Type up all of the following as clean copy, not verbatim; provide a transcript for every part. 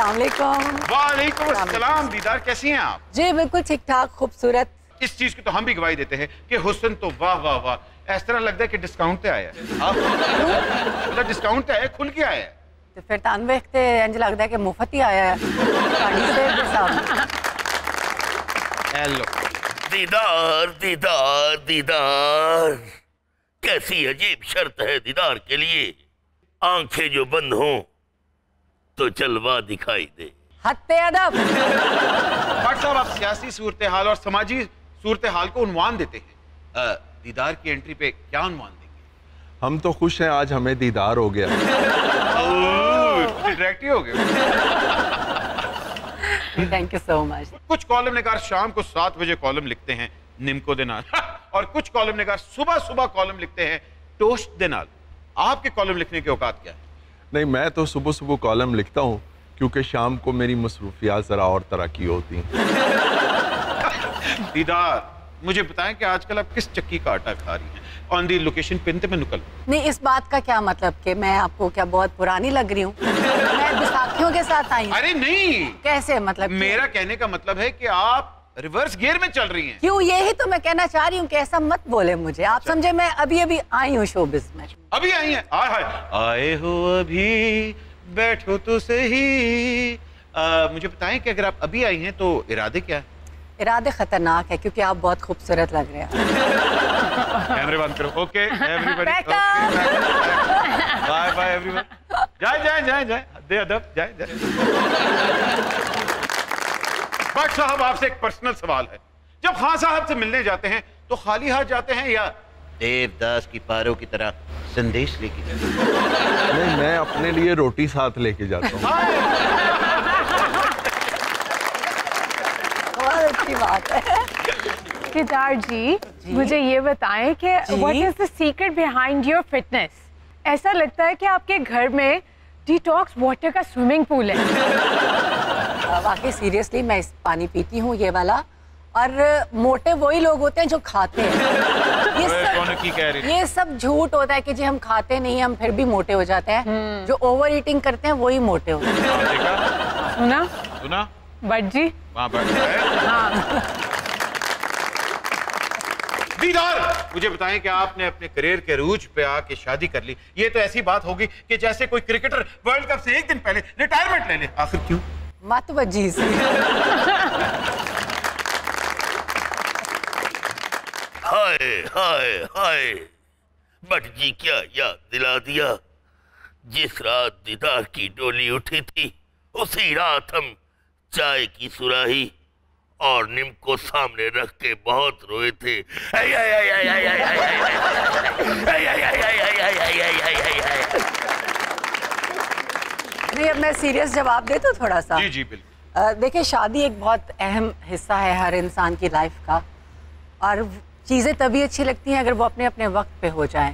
वालेकुम अस्सलाम। दीदार कैसी हैं आप? जी बिल्कुल ठीक ठाक, खूबसूरत। इस चीज की तो हम भी गवाही देते हैं कि हुस्न तो वाह वाह वाह, इस तरह लगता है कि डिस्काउंट पे आया है। आप मतलब डिस्काउंट पे आया, खुल के आया है। तो फिर तान देखते इंज लगता है कि मुफ्त ही आया है। हेलो दीदार दीदार दीदार, कैसी अजीब शर्त है दीदार के लिए। आंखें जो बंद हों तो जलवा दिखाई दे। हत्ते अदब। भट्ट साहब, आप सियासी सूरत हाल और समाजी सूरत हाल को उन्वान देते हैं, दीदार की एंट्री पे क्या उन्वान देंगे? हम तो खुश हैं, आज हमें दीदार हो गया। डायरेक्ट हो गया। Thank you so much. कुछ कॉलम निगार शाम को 7 बजे कॉलम लिखते हैं निम्को दे नाल और कुछ कॉलम निगार सुबह सुबह कॉलम लिखते हैं टोस्ट दे नाल। आपके कॉलम लिखने की औकात क्या है? नहीं, मैं तो सुबह सुबह कॉलम लिखता हूँ क्योंकि शाम को मेरी मसरूफियात जरा और तरह की होती हैं। दीदार, मुझे बताएं कि आजकल आप किस चक्की का आटा खा रही हैं? ऑन दी लोकेशन पिन पे नुकल। नहीं, इस बात का क्या मतलब कि मैं आपको क्या बहुत पुरानी लग रही हूँ? मैं बैसाखियों के साथ आई हूँ। अरे नहीं, कैसे मतलब? मेरा कहने का मतलब है कि आप रिवर्स गियर में चल रही हैं। क्यों? यही तो मैं कहना चाह रही हूँ कि ऐसा मत बोले मुझे। आप समझे, मैं अभी अभी आई हूँ शोबिज़ में। अभी आई हैं? आए हो अभी, बैठो तो सही। मुझे बताएं कि अगर आप अभी आई हैं तो इरादे क्या है? इरादे खतरनाक है क्योंकि आप बहुत खूबसूरत लग रहे हैं। कैमरे बंद करो। Okay everybody, bye bye everyone. जाए जाए जाए जाए, दे अदब, जाए जाए। भट्ट साहब, आपसे एक पर्सनल सवाल है। जब खान साहब से मिलने जाते हैं तो खाली हाथ जाते हैं या देवदास की पारों की तरह संदेश लेके जाते हैं? नहीं, मैं अपने लिए रोटी साथ लेके जाता हूँ। अच्छी बात है। दीदार जी, मुझे ये बताएं कि what is the secret behind your fitness? ऐसा लगता है कि आपके घर में डिटॉक्स वाटर का स्विमिंग पूल है। वाकई सीरियसली मैं इस पानी पीती हूँ ये वाला, और मोटे वही लोग होते हैं जो खाते हैं। ये सब झूठ होता है कि जी हम खाते नहीं, हम फिर भी मोटे हो जाते हैं। जो ओवर ईटिंग करते हैं वही मोटे होते हैं। सुना सुना बट जी, वहाँ पर हाँ। दीदार, मुझे बताएं कि आपने अपने करियर के रूज पे आके शादी कर ली। ये तो ऐसी बात होगी कि जैसे कोई क्रिकेटर वर्ल्ड कप से एक दिन पहले रिटायरमेंट ले ले। आखिर क्यों? मत वजी से। हाय हाय हाय, बट जी क्या याद दिला दिया। जिस रात दीदार की डोली उठी थी उसी रात हम चाय की सुराही और नीम को सामने रख के बहुत रोए थे। नहीं, अब मैं सीरियस जवाब दे तो थोड़ा सा। जी जी बिल्कुल। देखिए, शादी एक बहुत अहम हिस्सा है हर इंसान की लाइफ का, और चीज़ें तभी अच्छी लगती हैं अगर वो अपने अपने वक्त पे हो जाएं।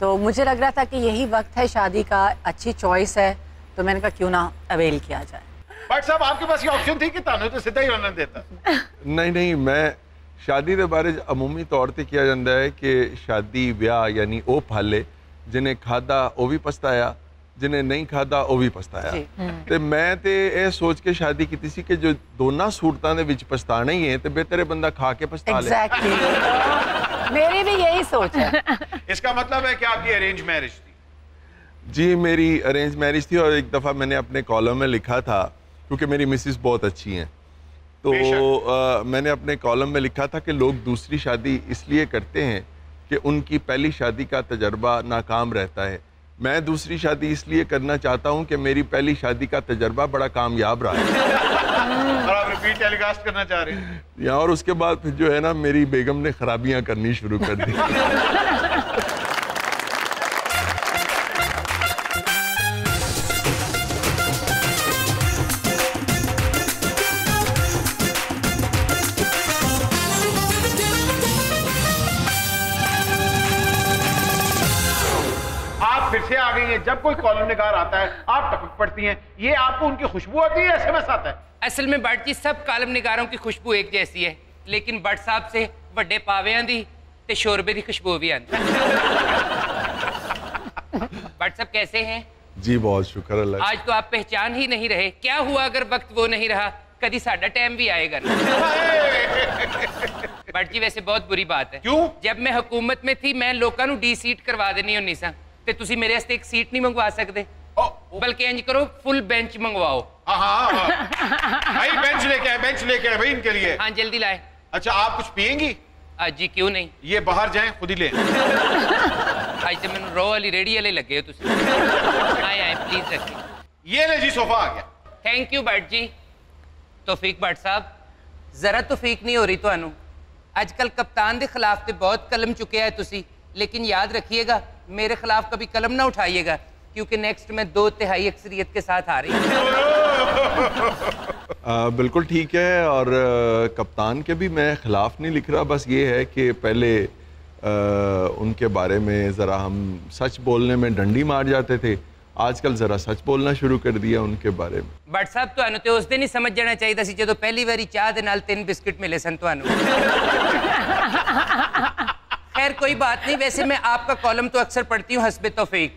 तो मुझे लग रहा था कि यही वक्त है शादी का, अच्छी चॉइस है, तो मैंने कहा क्यों ना अवेल किया जाए। बट साहब, आपके पास ये ऑप्शन थी कि तानू तो सीधा ही रन देता। नहीं नहीं, मैं शादी के बारे अमूमी तौर पर किया जाता है कि शादी ब्याह यानी वो फाले जिन्हें खादा वो भी पछताया, जिन्हें नहीं खादा वो भी पछताया। ते मैं ते ये सोच के शादी की थी कि जो दोनों सूरतां दे विच पछताना ही है तो बेहतर है बंदा खा के पछता ले। मेरी भी यही सोच है। इसका मतलब है कि आपकी अरेंज मैरिज थी? जी, मेरी अरेंज मैरिज थी, और एक दफ़ा मैंने अपने कॉलम में लिखा था, क्योंकि मेरी मिसेस बहुत अच्छी हैं, तो मैंने अपने कॉलम में लिखा था कि लोग दूसरी शादी इसलिए करते हैं कि उनकी पहली शादी का तजर्बा नाकाम रहता है। मैं दूसरी शादी इसलिए करना चाहता हूं कि मेरी पहली शादी का तजर्बा बड़ा कामयाब रहा है। और आप रिपीट टेलीकास्ट करना चाह रहे हैं? या और उसके बाद फिर जो है ना, मेरी बेगम ने खराबियां करनी शुरू कर दी। फिर से आ गई हैं। जब कोई कॉलम निगार आता है आप टपक पड़ती हैं। ये आपको उनकी खुशबू आती है, एसएमएस आता है? असल में बट जी सब कालम निगारों की खुशबू एक जैसी है, लेकिन बट साहब से बड़े पावियां दी ते शोरबे की खुशबू भी आती है। बट साहब कैसे हैं? जी बहुत शुक्र अल्लाह। आज तो आप पहचान ही नहीं रहे। क्या हुआ अगर वक्त वो नहीं रहा, कभी साडा टाइम भी आएगा ना। बट जी वैसे बहुत बुरी बात है। क्यों? जब मैं हुकूमत में थी मैं लोगों को डी सीट करवा देनी होनी सा, ते तुसी मेरे वास्ते एक सीट नहीं मंगवा सकते, बल्कि इंज करो फुल बेंच मंगवाओ। भाई बेंच लेके आए, बेंच लेके आए भाई इनके लिए। हाँ जल्दी लाए। अच्छा आप कुछ पियेंगी? जी क्यों नहीं, ये बाहर जाएं खुद ही ले। आज तो मैंने रो वाली रेडी वाले लगे हो तुसी। आए आए प्लीज रखिए। ये ले जी सोफा आ गया। Thank you Bhatt ji. तौफीक भट्ट साहब जरा तौफीक नहीं हो रही ਤੁਹਾਨੂੰ। आजकल कप्तान के खिलाफ तो बहुत कलम चुके हैं तुसी, लेकिन याद रखिएगा मेरे खिलाफ कभी कलम ना उठाइएगा, क्योंकि नेक्स्ट मैं 2/3 अक्सरियत के साथ आ रही हूँ। बिल्कुल ठीक है, और कप्तान के भी मैं खिलाफ नहीं लिख रहा, बस ये है कि पहले उनके बारे में ज़रा हम सच बोलने में डंडी मार जाते थे, आजकल जरा सच बोलना शुरू कर दिया उनके बारे में। भट्ट साहब ਤੁਹਾਨੂੰ ਤੇ ਉਸ ਦਿਨ ਹੀ ਸਮਝ ਜਾਣਾ ਚਾਹੀਦਾ ਸੀ ਜਦੋਂ ਪਹਿਲੀ ਵਾਰੀ ਚਾਹ ਦੇ ਨਾਲ 3 बिस्किट मिले सन ਤੁਹਾਨੂੰ। खैर कोई बात नहीं, वैसे मैं आपका कॉलम तो अक्सर पढ़ती हूँ हस्बे तौफीक,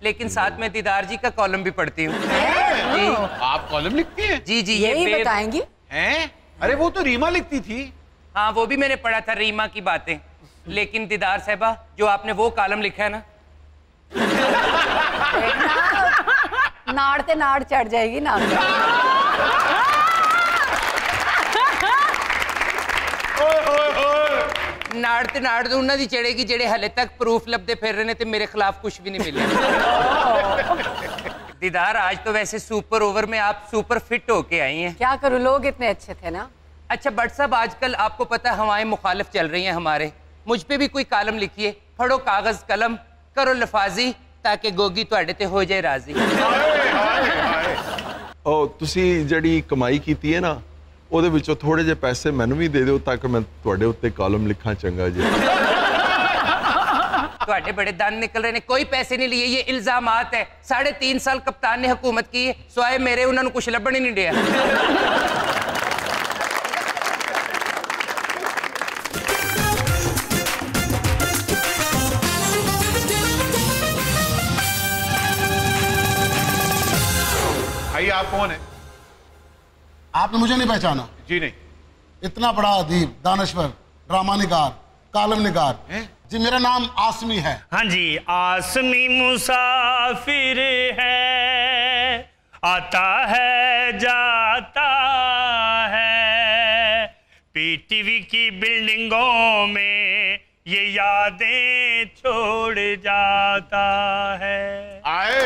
लेकिन साथ में दीदार जी का कॉलम भी पढ़ती हूँ। जी आप कॉलम लिखती हैं? जी जी यही बताएंगी हैं? अरे वो तो रीमा लिखती थी। हाँ वो भी मैंने पढ़ा था रीमा की बातें, लेकिन दीदार साहबा जो आपने वो कॉलम लिखा है ना, नाड़ ते नाड़ चढ़ जाएगी ना। नाड़ ते नाड़ तो उन्होंने चढ़ेगी जेड़े हले तक प्रूफ लभदे फिर रहे ने ते मेरे खिलाफ कुछ भी नहीं मिले। दीदार आज तो वैसे सुपर ओवर में आप सुपर फिट होके आई हैं। क्या करूं, लोग इतने अच्छे थे ना। अच्छा भट्ट साहब आजकल आपको पता है हवाएं मुखालिफ चल रही हैं हमारे, मुझ पे भी कोई कॉलम लिखिए, फड़ो कागज कलम करो लफाजी ताकि गोगी तुहाडे ते हो जाए राजी। तुसी जड़ी कमाई कीती है ना ਉਹਦੇ ਵਿੱਚੋਂ थोड़े जे पैसे मैनू भी दे दो ताकि मैं ਤੁਹਾਡੇ ਉੱਤੇ कॉलम लिखा चंगा जी। ਤੁਹਾਡੇ बड़े दान निकल रहे ने, कोई पैसे नहीं लिए, ये इल्जामात है। 3.5 साल कप्तान ने हुकूमत की है, स्वाए मेरे उन्होंने कुछ लभण ही नहीं दिया। भाई आप कौन है? आपने मुझे नहीं पहचाना? जी नहीं। इतना बड़ा अदीब, दानश्वर, ड्रामा निगार, कालम निगार जी, मेरा नाम आसमी है। हाँ जी, आसमी मुसाफिर है, आता है जाता है, पीटीवी की बिल्डिंगों में ये यादें छोड़ जाता है। आए